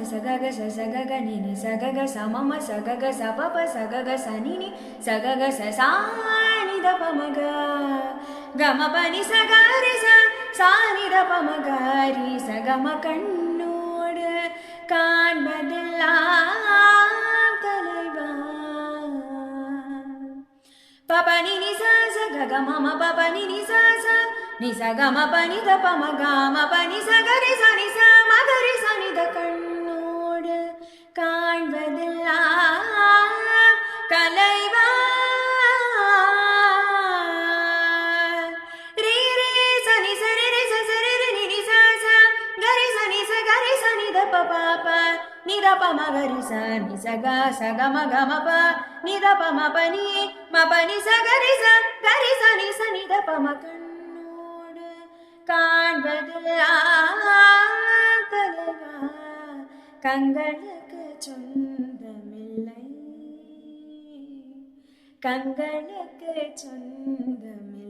சகக சகக நினி சகக சமம சகக சபப சகக சனினி சகக சாணி தபமக கம பனி சகரி சாணி தபமகரி சகம கண்ணோடு காண்பதெல்லாம் தலைவா பபனி நிசாச ககமம பபனி நிசாச நிசகம பனி தபமகம பனி சகரி சனி மகரி சனித கண்ணோடு காண்பதெல்லாம் கலைவா ரீ ரீ சனி சரி ரி சரி ரி நி ச கரி சனி ச கரி சனி த ப ப நி த ப ம கரி ச நி ச க ச க ம க ம ப நி த ப ம ப நி ம ப நி ச கரி ச நி த ப ம கண்ணோடு காண்பதெல்லாம் தலைவா கண்களுக்கு சொந்தமில்லை கண்களுக்கு சொந்தமில்லை